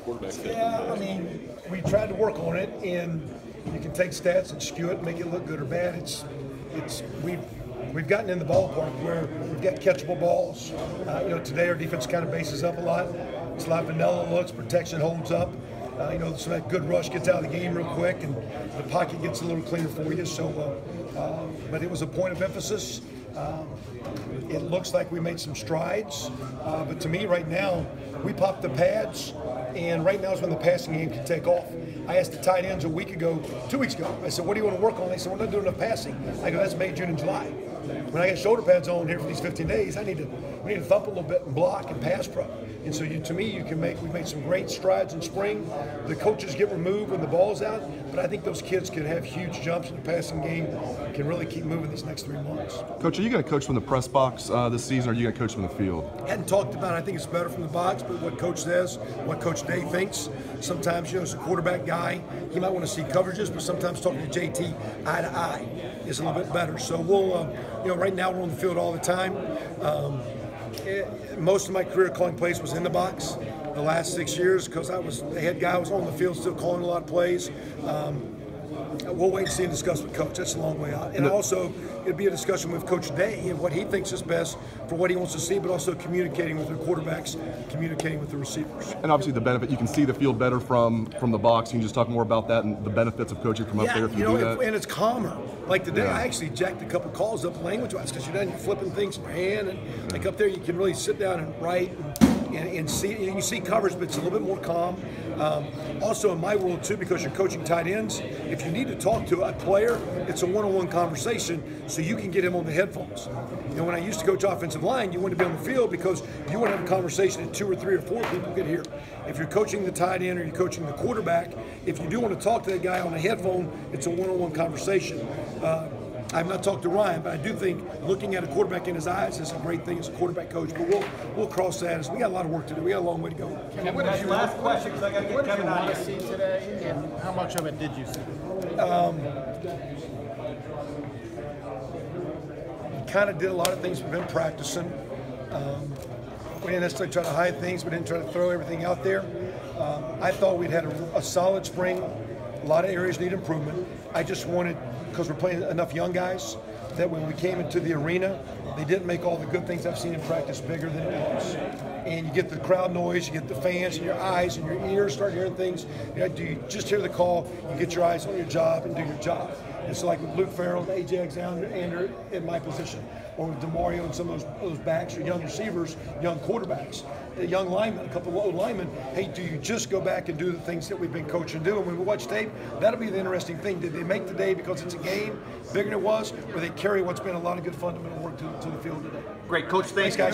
quarterback fit? Yeah, I mean, we tried to work on it, and you can take stats and skew it, make it look good or bad. We've gotten in the ballpark where we've got catchable balls. Today our defense kind of bases up a lot. It's a lot of vanilla looks, protection holds up. So that good rush gets out of the game real quick, and the pocket gets a little cleaner for you. But it was a point of emphasis. It looks like we made some strides, but to me right now, we popped the pads, and right now is when the passing game can take off. I asked the tight ends 2 weeks ago, I said, what do you want to work on? They said, we're not doing enough passing. I go, that's May, June, and July. When I got shoulder pads on here for these 15 days, we need to thump a little bit and block and pass pro. And so to me, we've made some great strides in spring. The coaches get removed when the ball's out, but I think those kids can have huge jumps in the passing game, can really keep moving these next 3 months. Coach, are you going to coach from the press box this season, or are you going to coach from the field? Hadn't talked about it. I think it's better from the box, but what Coach says, what Coach Day thinks. Sometimes, as a quarterback guy, he might want to see coverages, but sometimes talking to JT eye to eye is a little bit better. So we'll, right now we're on the field all the time. Most of my career calling plays was in the box. The last 6 years, because I was the head guy, I was on the field still calling a lot of plays. We'll wait and see and discuss with Coach. That's a long way out. And also, it'll be a discussion with Coach Day and what he thinks is best for what he wants to see, but also communicating with the quarterbacks, communicating with the receivers. And obviously the benefit, you can see the field better from the box. You can just talk more about that and the benefits of coaching from up there if you do that. And it's calmer. Like today, I actually jacked a couple calls up language-wise because you're flipping things in your hand, and like up there you can really sit down and write and see. And you see coverage, but it's a little bit more calm. Also in my world too, because you're coaching tight ends, if you need to talk to a player, it's a one-on-one conversation, so you can get him on the headphones. When I used to coach offensive line, you want to be on the field because you want to have a conversation that 2 or 3 or 4 people can hear. If you're coaching the tight end or you're coaching the quarterback, if you do want to talk to that guy on a headphone, it's a one-on-one conversation. I've not talked to Ryan, but I do think looking at a quarterback in his eyes is a great thing as a quarterback coach. But we'll cross that as we got a lot of work to do. We got a long way to go. And what is your last question? Because I got to get Kevin out of here. Today, and how much of it did you see? We kind of did a lot of things we've been practicing. We didn't necessarily try to hide things. We didn't try to throw everything out there. I thought we'd had a solid spring. A lot of areas need improvement. I just wanted, because we're playing enough young guys, that when we came into the arena, they didn't make all the good things I've seen in practice bigger than it was. And you get the crowd noise, you get the fans in your eyes and your ears start hearing things. Do you just hear the call, you get your eyes on your job and do your job. And so like with Luke Farrell, A.J. Alexander in my position, or with DeMario and some of those backs or young receivers, young quarterbacks, young linemen, a couple of old linemen, hey, do you just go back and do the things that we've been coaching to do? And when we watch tape, that'll be the interesting thing. Did they make the day because it's a game bigger than it was, or they carry what's been a lot of good fundamental work to the field today? Great, Coach. Thanks, guys.